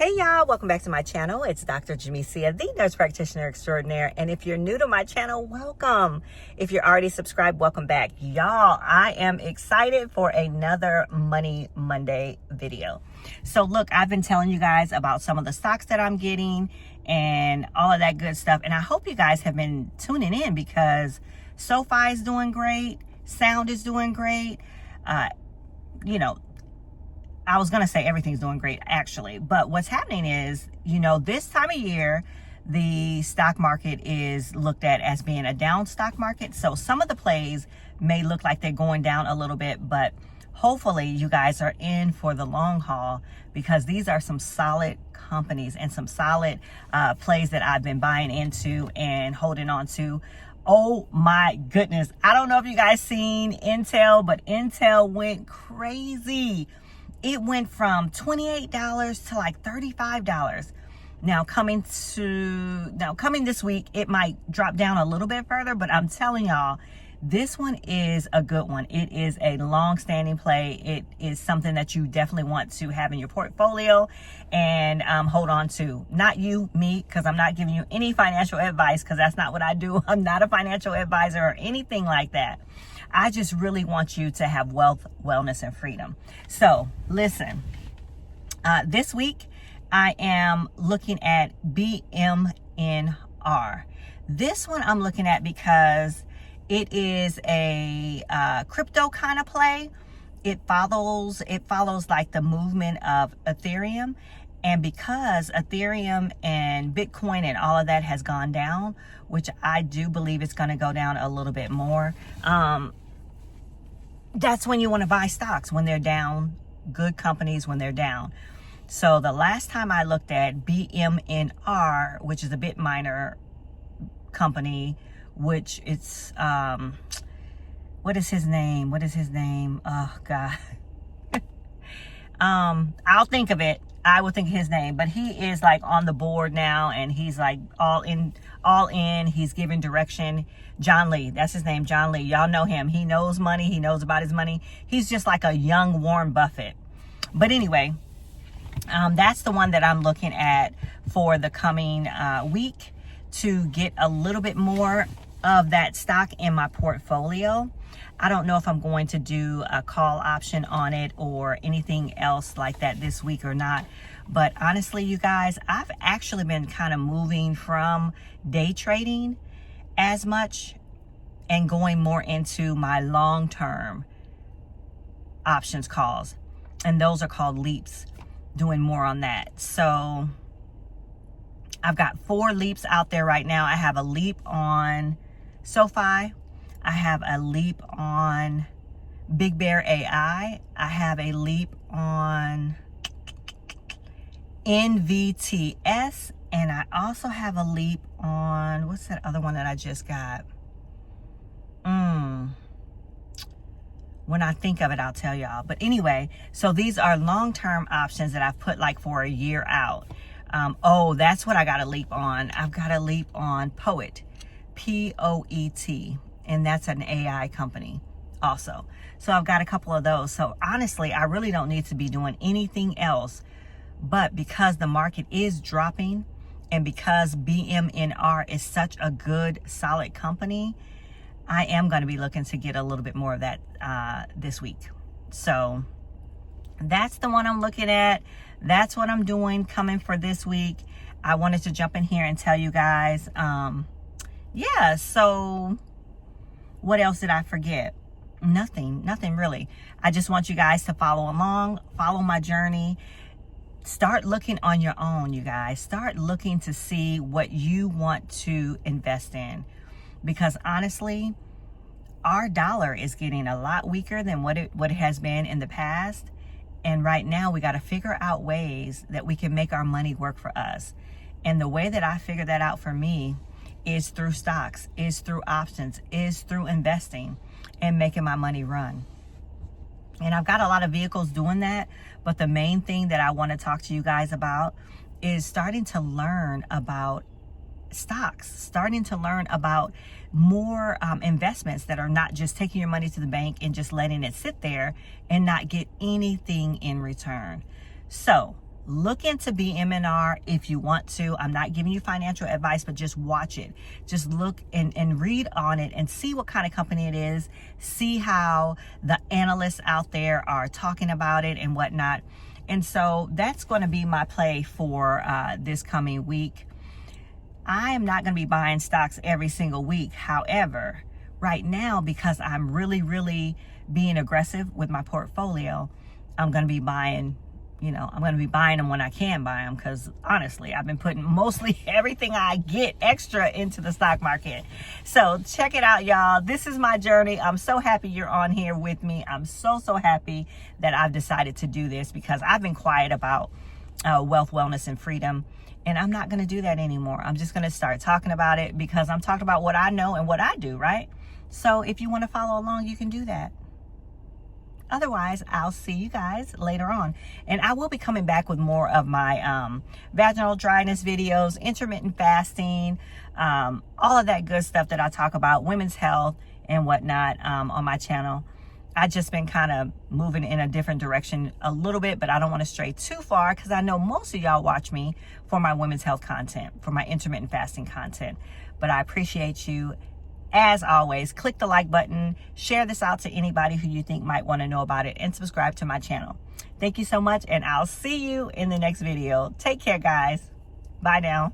Hey y'all, welcome back to my channel. It's Dr. Jemecia, the Nurse Practitioner Extraordinaire. And if you're new to my channel, welcome. If you're already subscribed, welcome back. Y'all, I am excited for another Money Monday video. So look, I've been telling you guys about some of the stocks that I'm getting and all of that good stuff. And I hope you guys have been tuning in because SoFi is doing great. Sound is doing great. I was going to say everything's doing great, actually. But what's happening is, this time of year, the stock market is looked at as being a down stock market. So some of the plays may look like they're going down a little bit, but hopefully you guys are in for the long haul because these are some solid companies and some solid plays that I've been buying into and holding on to. Oh my goodness. I don't know if you guys seen Intel, but Intel went crazy. It went from $28 to like $35. Now coming this week, it might drop down a little bit further, but I'm telling y'all, this one is a good one. It is a long-standing play. It is something that you definitely want to have in your portfolio and hold on to. Not you, me, because I'm not giving you any financial advice because that's not what I do. I'm not a financial advisor or anything like that. I just really want you to have wealth, wellness, and freedom. So listen, this week I am looking at BMNR. This one I'm looking at because it is a crypto kind of play. It follows like the movement of Ethereum. And because Ethereum and Bitcoin and all of that has gone down, which I do believe it's going to go down a little bit more, that's when you want to buy stocks, when they're down, good companies when they're down. So the last time I looked at BMNR, which is a Bitmine company, which it's, what is his name? Oh God. I'll think of it. I will think of his name, but he is like on the board now and he's like all in. He's giving direction. John Lee, that's his name, John Lee. Y'all know him. He knows money. He knows about his money. He's just like a young Warren Buffett. But anyway, that's the one that I'm looking at for the coming week to get a little bit more of that stock in my portfolio. I don't know if I'm going to do a call option on it or anything else like that this week or not. But honestly, you guys, I've actually been kind of moving from day trading as much and going more into my long-term options calls. And those are called leaps, doing more on that. So I've got 4 leaps out there right now. I have a leap on SoFi. I have a leap on Big Bear AI. I have a leap on NVTS. And I also have a leap on, what's that other one that I just got? When I think of it, I'll tell y'all. But anyway, so these are long-term options that I've put like for a year out. That's what I got a leap on. I've got a leap on Poet, P-O-E-T. And that's an AI company also. So I've got a couple of those. So honestly, I really don't need to be doing anything else. But because the market is dropping and because BMNR is such a good, solid company, I am going to be looking to get a little bit more of that this week. So that's the one I'm looking at. That's what I'm doing coming for this week. I wanted to jump in here and tell you guys. So what else did I forget? Nothing really. I just want you guys to follow along, follow my journey. Start looking on your own, you guys. Start looking to see what you want to invest in. Because honestly, our dollar is getting a lot weaker than what it has been in the past. And right now we got to figure out ways that we can make our money work for us. And the way that I figured that out for me is through stocks, is through options, is through investing and making my money run. And I've got a lot of vehicles doing that. But the main thing that I want to talk to you guys about is starting to learn about stocks, starting to learn about more investments that are not just taking your money to the bank and just letting it sit there and not get anything in return. So Look into BMNR if you want to. I'm not giving you financial advice, but just watch it. Just look and read on it and see what kind of company it is. See how the analysts out there are talking about it and whatnot. And so that's going to be my play for this coming week. I am not going to be buying stocks every single week. However, right now, because I'm really being aggressive with my portfolio, I'm going to be buying, I'm going to be buying them when I can buy them, because honestly, I've been putting mostly everything I get extra into the stock market. So check it out, y'all. This is my journey. I'm so happy you're on here with me. I'm so happy that I've decided to do this, because I've been quiet about wealth, wellness, and freedom. And I'm not going to do that anymore. I'm just going to start talking about it, because I'm talking about what I know and what I do, right? So if you want to follow along, you can do that. Otherwise, I'll see you guys later on. And I will be coming back with more of my vaginal dryness videos, intermittent fasting, all of that good stuff that I talk about, women's health and whatnot on my channel. I've just been kind of moving in a different direction a little bit, but I don't want to stray too far, because I know most of y'all watch me for my women's health content, for my intermittent fasting content. But I appreciate you. As always, click the like button, share this out to anybody who you think might want to know about it, and subscribe to my channel. Thank you so much, and I'll see you in the next video. Take care, guys. Bye now.